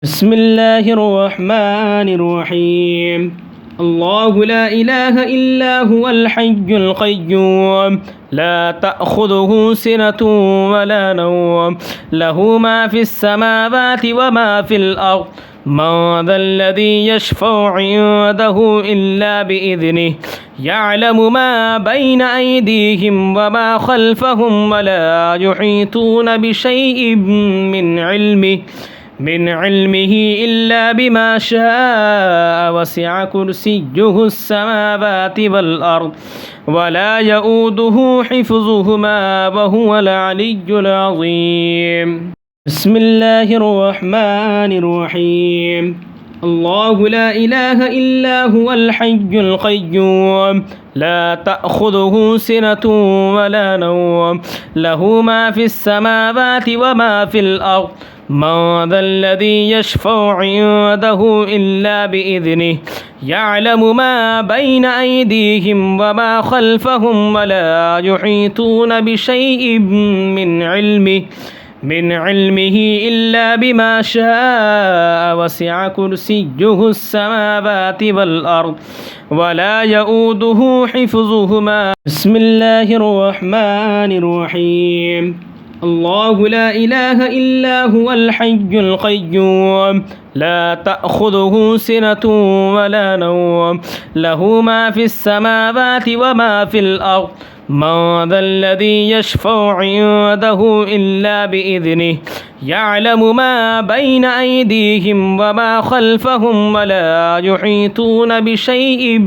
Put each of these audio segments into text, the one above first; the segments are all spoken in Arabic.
بسم الله الرحمن الرحيم الله لا إله إلا هو الحي القيوم لا تأخذه سنة ولا نوم له ما في السماوات وما في الأرض من ذا الذي يشفع عنده إلا بإذنه يعلم ما بين أيديهم وما خلفهم ولا يحيطون بشيء من علمه إلا بما شاء وسع كرسيه السماوات والأرض ولا يؤوده حفظهما وهو العلي العظيم بسم الله الرحمن الرحيم الله لا إله إلا هو الحي القيوم لا تأخذه سنة ولا نوم له ما في السماوات وما في الأرض من ذا الذي يشفع عنده إلا بإذنه يعلم ما بين أيديهم وما خلفهم ولا يحيطون بشيء من علمه إلا بما شاء وسع كرسيه السماوات والأرض ولا يؤوده حفظهما بسم الله الرحمن الرحيم الله لا إله إلا هو الحي القيوم لا تأخذه سنة ولا نوم له ما في السماوات وما في الأرض من ذا الذي يشفع عنده إلا بإذنه يعلم ما بين أيديهم وما خلفهم ولا يحيطون بشيء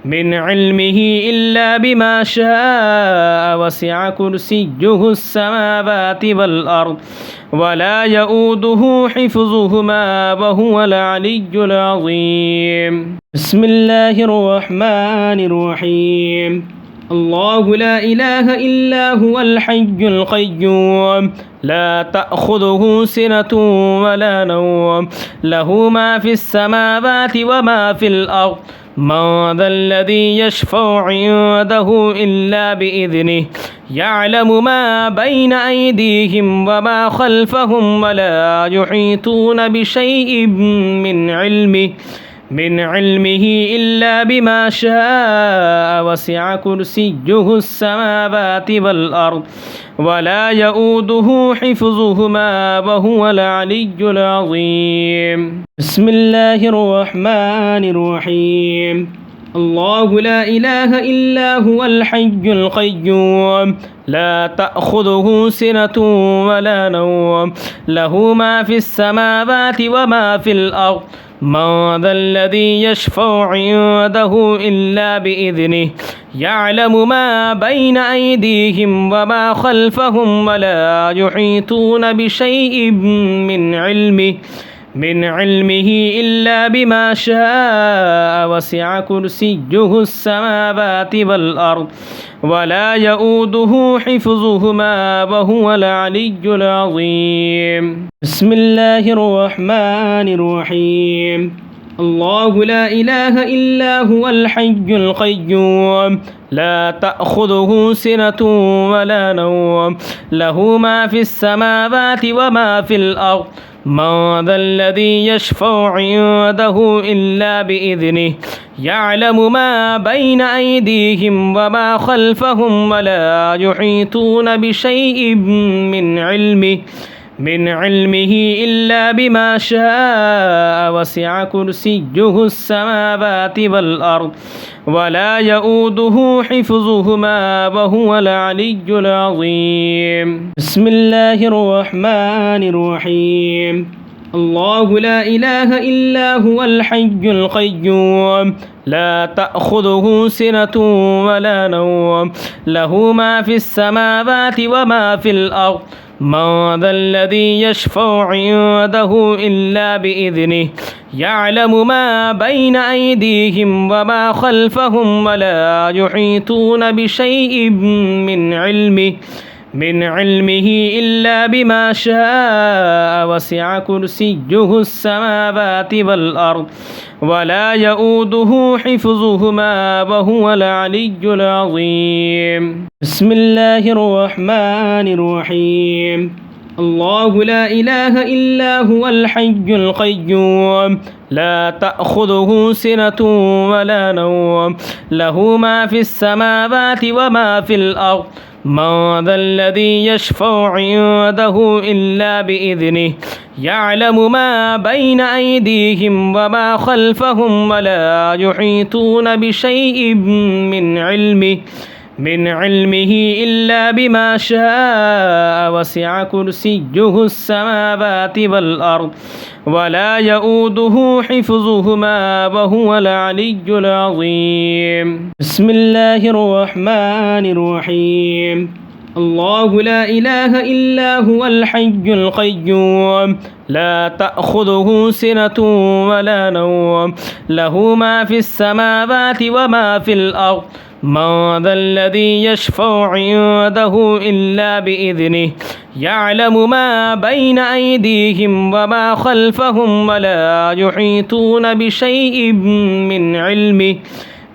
من علمه إلا بما شاء وسع كرسيه السماوات والأرض ولا يؤوده حفظهما وهو العلي العظيم بسم الله الرحمن الرحيم الله لا إله إلا هو الحي القيوم لا تأخذه سنة ولا نوم له ما في السماوات وما في الأرض من ذا الذي يشفع عنده إلا بإذنه يعلم ما بين أيديهم وما خلفهم ولا يحيطون بشيء من علمه إلا بما شاء وسع كرسيه السماوات والأرض ولا يؤوده حفظهما وهو العلي العظيم بسم الله الرحمن الرحيم الله لا إله إلا هو الحي القيوم لا تأخذه سنة ولا نوم له ما في السماوات وما في الأرض من ذا الذي يشفع عنده إلا بإذنه يعلم ما بين أيديهم وما خلفهم ولا يحيطون بشيء من علمه إلا بما شاء وسع كرسيه السماوات والأرض ولا يؤوده حفظهما وهو العلي العظيم بسم الله الرحمن الرحيم الله لا إله إلا هو الحي القيوم لا تأخذه سنة ولا نوم له ما في السماوات وما في الأرض من ذا الذي يشفع عنده إلا بإذنه يعلم ما بين أيديهم وما خلفهم ولا يحيطون بشيء من علمه إلا بما شاء وسع كرسيه السماوات والأرض ولا يؤوده حفظهما وهو العلي العظيم بسم الله الرحمن الرحيم الله لا إله إلا هو الحي القيوم لا تأخذه سنة ولا نوم له ما في السماوات وما في الأرض من ذا الذي يشفع عنده إلا بإذنه يعلم ما بين أيديهم وما خلفهم ولا يحيطون بشيء من علمه إلا بما شاء وسع كرسيه السماوات والأرض ولا يؤوده حفظهما وهو العلي العظيم بسم الله الرحمن الرحيم الله لا إله إلا هو الحي القيوم لا تأخذه سنة ولا نوم له ما في السماوات وما في الأرض من ذا الذي يشفع عنده إلا بإذنه يعلم ما بين أيديهم وما خلفهم ولا يحيطون بشيء من علمه إلا بما شاء وسع كرسيه السماوات والأرض ولا يؤوده حفظهما وهو العلي العظيم بسم الله الرحمن الرحيم الله لا إله إلا هو الحي القيوم لا تأخذه سنة ولا نوم له ما في السماوات وما في الأرض من ذا الذي يشفع عنده إلا بإذنه يعلم ما بين أيديهم وما خلفهم ولا يحيطون بشيء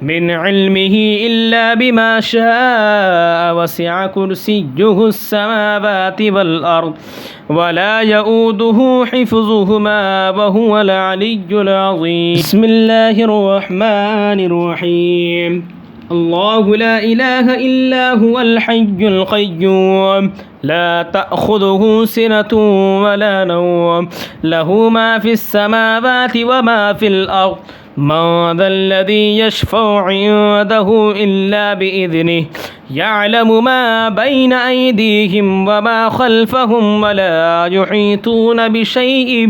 من علمه إلا بما شاء وسع كرسيه السماوات والأرض ولا يؤوده حفظهما وهو العلي العظيم بسم الله الرحمن الرحيم الله لا إله إلا هو الحي القيوم لا تأخذه سنة ولا نوم له ما في السماوات وما في الأرض من ذا الذي يشفع عنده إلا بإذنه يعلم ما بين أيديهم وما خلفهم ولا يحيطون بشيء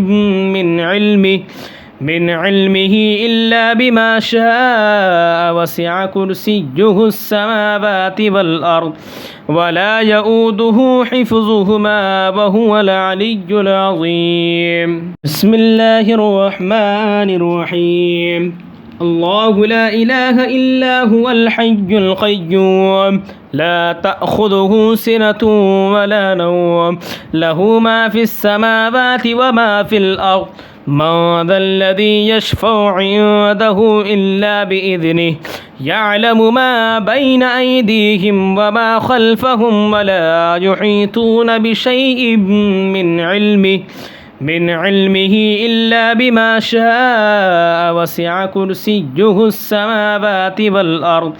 من علمه إلا بما شاء وسع كرسيه السماوات والأرض ولا يؤوده حفظهما وهو العلي العظيم بسم الله الرحمن الرحيم الله لا إله إلا هو الحي القيوم لا تأخذه سنة ولا نوم له ما في السماوات وما في الأرض من ذا الذي يشفع عنده إلا بإذنه يعلم ما بين أيديهم وما خلفهم ولا يحيطون بشيء من علمه إلا بما شاء وسع كرسيه السماوات والأرض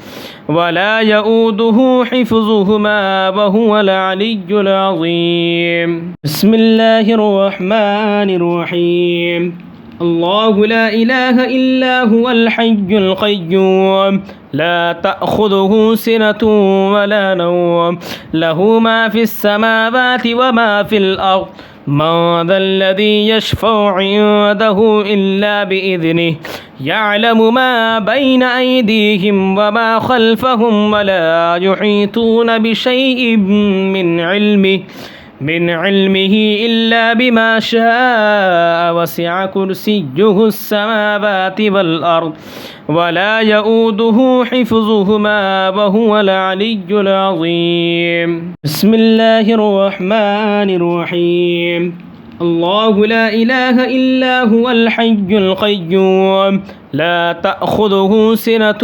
ولا يؤوده حفظهما وهو العلي العظيم بسم الله الرحمن الرحيم الله لا إله إلا هو الحي القيوم لا تأخذه سنة ولا نوم له ما في السماوات وما في الأرض من ذا الذي يشفع عنده إلا بإذنه يعلم ما بين أيديهم وما خلفهم ولا يحيطون بشيء من علمه إلا بما شاء وسع كرسيه السماوات والأرض ولا يؤوده حفظهما وهو العلي العظيم بسم الله الرحمن الرحيم الله لا إله إلا هو الحي القيوم لا تأخذه سنة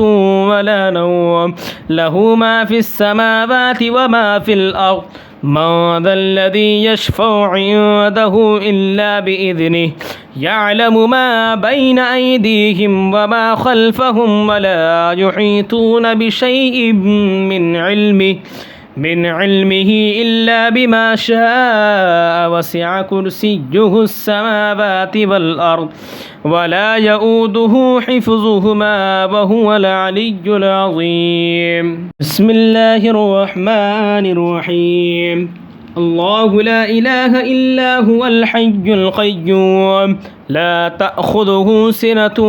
ولا نوم له ما في السماوات وما في الأرض من ذا الذي يشفع عنده إلا بإذنه يعلم ما بين أيديهم وما خلفهم ولا يحيطون بشيء من علمه إلا بما شاء وسع كرسيه السماوات والأرض ولا يؤوده حفظهما وهو العلي العظيم بسم الله الرحمن الرحيم الله لا إله إلا هو الحي القيوم لا تأخذه سنة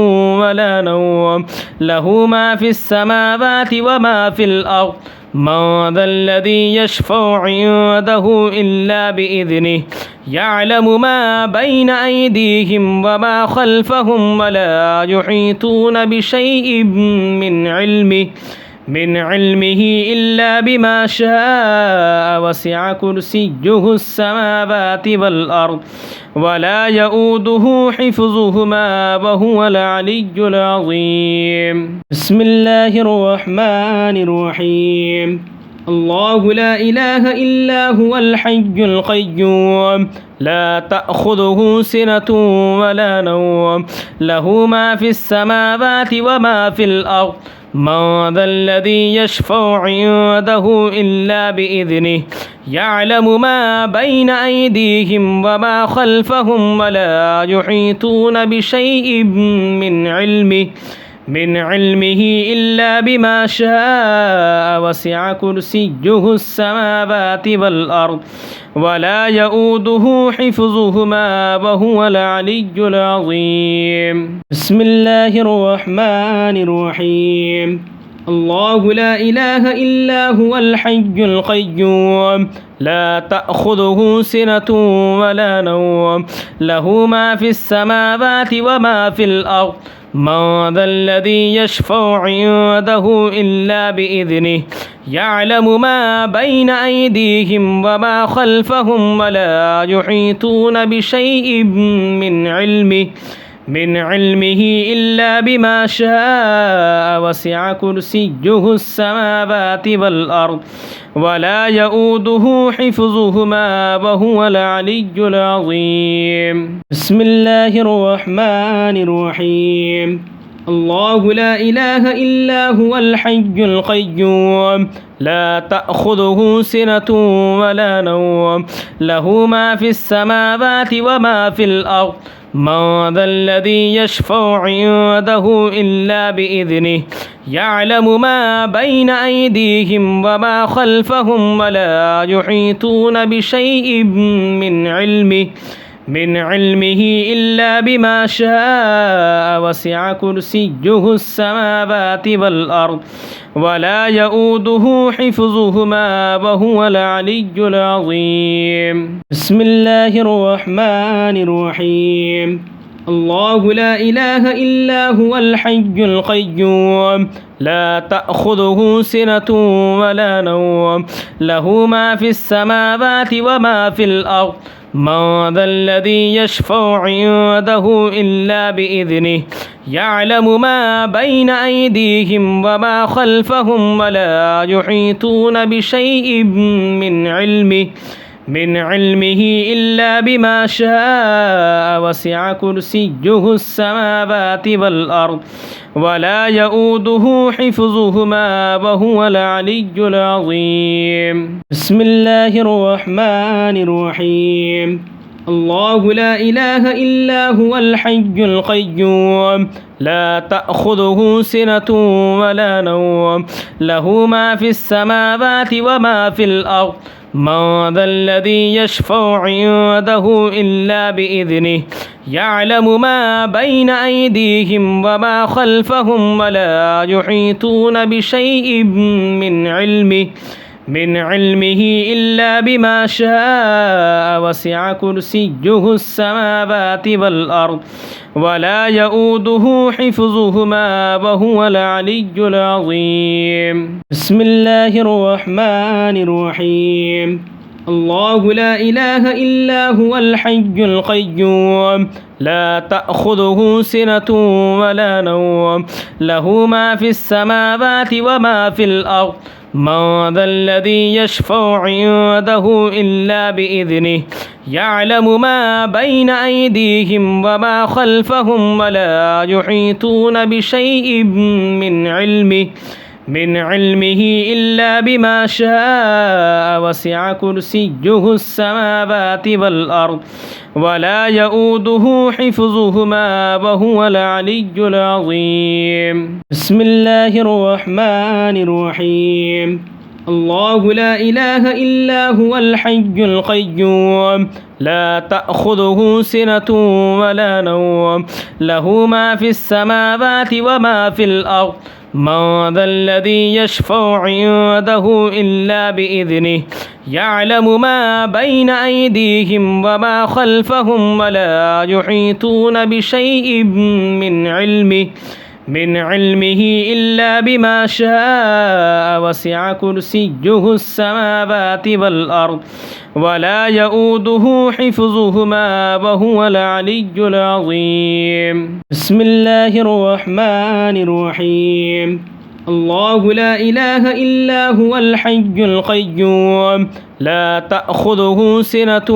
ولا نوم له ما في السماوات وما في الأرض من ذا الذي يشفع عنده إلا بإذنه يعلم ما بين أيديهم وما خلفهم ولا يحيطون بشيء من علمه إلا بما شاء وسع كرسيه السماوات والأرض ولا يؤوده حفظهما وهو العلي العظيم بسم الله الرحمن الرحيم الله لا إله إلا هو الحي القيوم لا تأخذه سنة ولا نوم له ما في السماوات وما في الأرض من ذا الذي يشفع عنده إلا بإذنه يعلم ما بين أيديهم وما خلفهم ولا يحيطون بشيء من علمه إلا بما شاء وسع كرسيه السماوات والأرض ولا يؤوده حفظهما وهو العلي العظيم بسم الله الرحمن الرحيم الله لا إله إلا هو الحي القيوم لا تأخذه سنة ولا نوم له ما في السماوات وما في الأرض من ذا الذي يشفع عنده إلا بإذنه يعلم ما بين أيديهم وما خلفهم ولا يحيطون بشيء من علمه إلا بما شاء وسع كرسيه السماوات والأرض ولا يؤوده حفظهما وهو العلي العظيم بسم الله الرحمن الرحيم الله لا إله إلا هو الحي القيوم لا تأخذه سنة ولا نوم له ما في السماوات وما في الأرض من ذا الذي يشفع عنده إلا بإذنه يعلم ما بين أيديهم وما خلفهم ولا يحيطون بشيء من علمه إلا بما شاء وسع كرسيه السماوات والأرض ولا يؤوده حفظهما وهو العلي العظيم بسم الله الرحمن الرحيم الله لا إله إلا هو الحي القيوم لا تأخذه سنة ولا نوم له ما في السماوات وما في الأرض من ذا الذي يشفع عنده إلا بإذنه يعلم ما بين أيديهم وما خلفهم ولا يحيطون بشيء من علمه إلا بما شاء وسع كرسيه السماوات والأرض ولا يؤوده حفظهما وهو العلي العظيم بسم الله الرحمن الرحيم الله لا إله إلا هو الحي القيوم لا تأخذه سنة ولا نوم له ما في السماوات وما في الأرض من ذا الذي يشفع عنده إلا بإذنه يعلم ما بين أيديهم وما خلفهم ولا يحيطون بشيء من علمه إلا بما شاء وسع كرسيه السماوات والأرض ولا يؤوده حفظهما وهو العلي العظيم بسم الله الرحمن الرحيم الله لا إله إلا هو الحي القيوم لا تأخذه سنة ولا نوم له ما في السماوات وما في الأرض من ذا الذي يشفع عنده إلا بإذنه يعلم ما بين أيديهم وما خلفهم ولا يحيطون بشيء من علمه إلا بما شاء وسع كرسيه السماوات والأرض ولا يؤوده حفظهما وهو العلي العظيم بسم الله الرحمن الرحيم الله لا إله إلا هو الحي القيوم لا تأخذه سنة ولا نوم له ما في السماوات وما في الأرض من ذا الذي يشفع عنده إلا بإذنه يعلم ما بين أيديهم وما خلفهم ولا يحيطون بشيء من علمه إلا بما شاء وسع كرسيه السماوات والأرض ولا يؤوده حفظهما وهو العلي العظيم بسم الله الرحمن الرحيم الله لا إله إلا هو الحي القيوم لا تأخذه سنة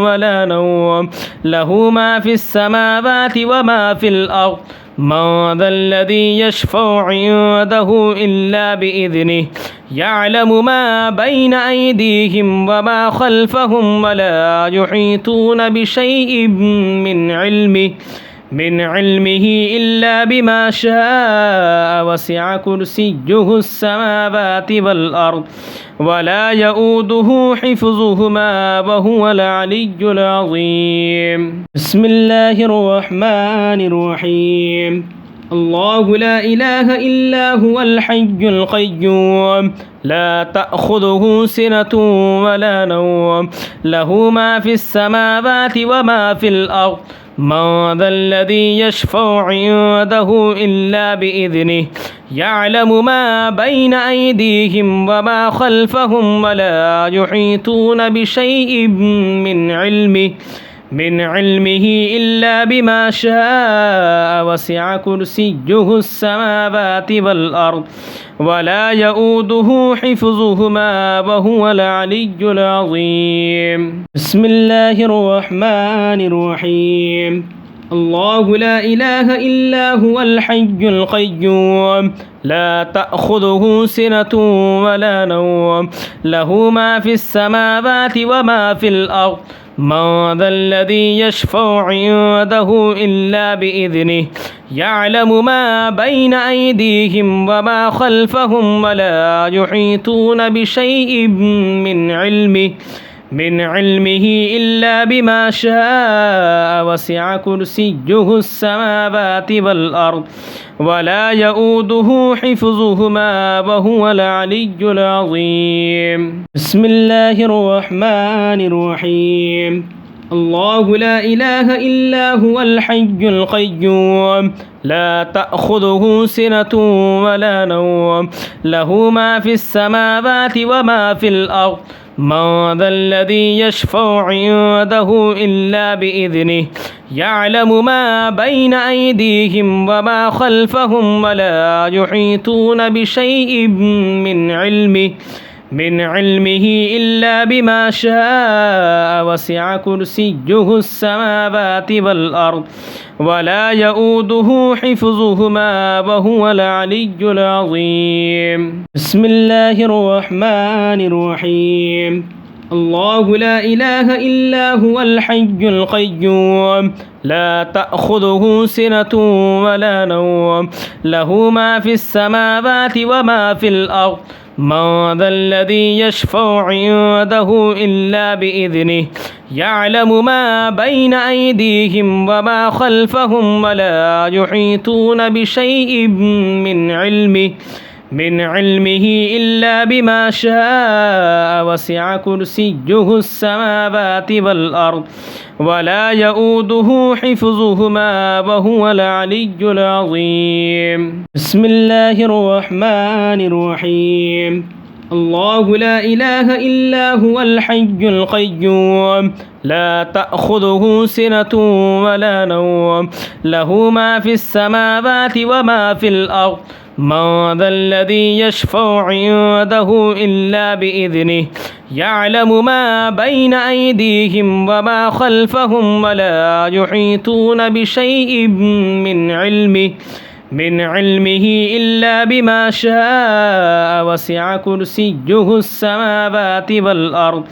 ولا نوم له ما في السماوات وما في الأرض من ذا الذي يشفع عنده إلا بإذنه يعلم ما بين أيديهم وما خلفهم ولا يحيطون بشيء من علمه إلا بما شاء وسع كرسيه السماوات والأرض ولا يؤوده حفظهما وهو العلي العظيم بسم الله الرحمن الرحيم الله لا إله إلا هو الحي القيوم لا تأخذه سنة ولا نوم له ما في السماوات وما في الأرض من ذا الذي يشفع عنده إلا بإذنه يعلم ما بين أيديهم وما خلفهم ولا يحيطون بشيء من علمه إلا بما شاء وسع كرسيه السماوات والأرض ولا يؤوده حفظهما وهو العلي العظيم بسم الله الرحمن الرحيم الله لا إله إلا هو الحي القيوم لا تأخذه سنة ولا نوم له ما في السماوات وما في الأرض من ذا الذي يشفع عنده إلا بإذنه يعلم ما بين أيديهم وما خلفهم ولا يحيطون بشيء من علمه إلا بما شاء وسع كرسيه السماوات والأرض ولا يؤوده حفظهما وهو العلي العظيم بسم الله الرحمن الرحيم الله لا إله إلا هو الحي القيوم لا تأخذه سنة ولا نوم له ما في السماوات وما في الأرض من ذا الذي يشفع عنده إلا بإذنه يعلم ما بين أيديهم وما خلفهم ولا يحيطون بشيء من علمه إلا بما شاء وسع كرسيه السماوات والأرض ولا يؤوده حفظهما وهو العلي العظيم بسم الله الرحمن الرحيم الله لا إله إلا هو الحي القيوم لا تأخذه سنة ولا نوم له ما في السماوات وما في الأرض من ذا الذي يشفع عنده إلا بإذنه يعلم ما بين أيديهم وما خلفهم ولا يحيطون بشيء من علمه إلا بما شاء وسع كرسيه السماوات والأرض ولا يؤوده حفظهما وهو العلي العظيم بسم الله الرحمن الرحيم الله لا إله إلا هو الحي القيوم لا تأخذه سنة ولا نوم له ما في السماوات وما في الأرض من ذا الذي يشفع عنده إلا بإذنه يعلم ما بين أيديهم وما خلفهم ولا يحيطون بشيء من علمه إلا بما شاء وسع كرسيه السماوات والأرض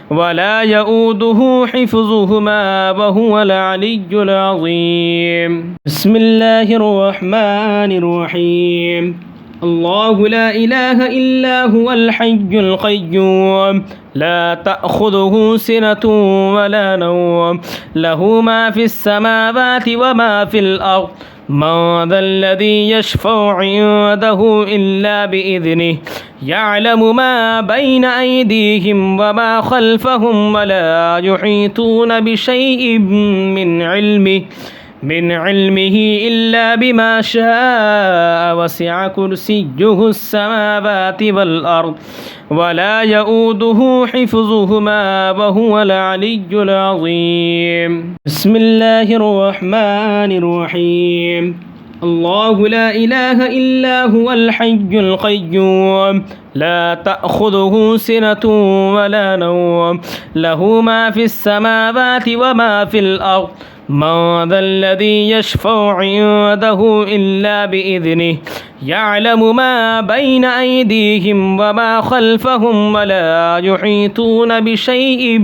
ولا يؤوده حفظهما وهو العلي العظيم بسم الله الرحمن الرحيم الله لا إله إلا هو الحي القيوم لا تأخذه سنة ولا نوم له ما في السماوات وما في الأرض من ذا الذي يشفع عنده إلا بإذنه يعلم ما بين أيديهم وما خلفهم ولا يحيطون بشيء من علمه إلا بما شاء وسع كرسيه السماوات والأرض ولا يؤوده حفظهما وهو العلي العظيم بسم الله الرحمن الرحيم الله لا إله إلا هو الحي القيوم لا تأخذه سنة ولا نوم له ما في السماوات وما في الأرض من ذا الذي يشفع عنده إلا بإذنه يعلم ما بين أيديهم وما خلفهم ولا يحيطون بشيء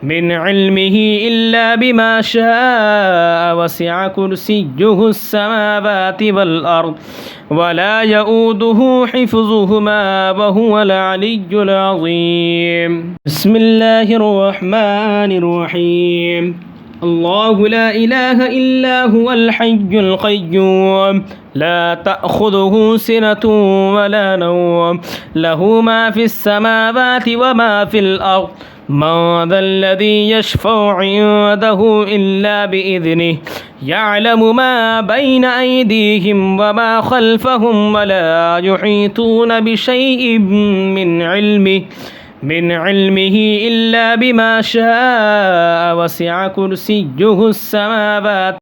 من علمه إلا بما شاء وسع كرسيه السماوات والأرض ولا يؤوده حفظهما وهو العلي العظيم بسم الله الرحمن الرحيم الله لا إله إلا هو الحي القيوم لا تأخذه سنة ولا نوم له ما في السماوات وما في الأرض من ذا الذي يشفع عنده إلا بإذنه يعلم ما بين أيديهم وما خلفهم ولا يحيطون بشيء من علمه إلا بما شاء وسع كرسيه السماوات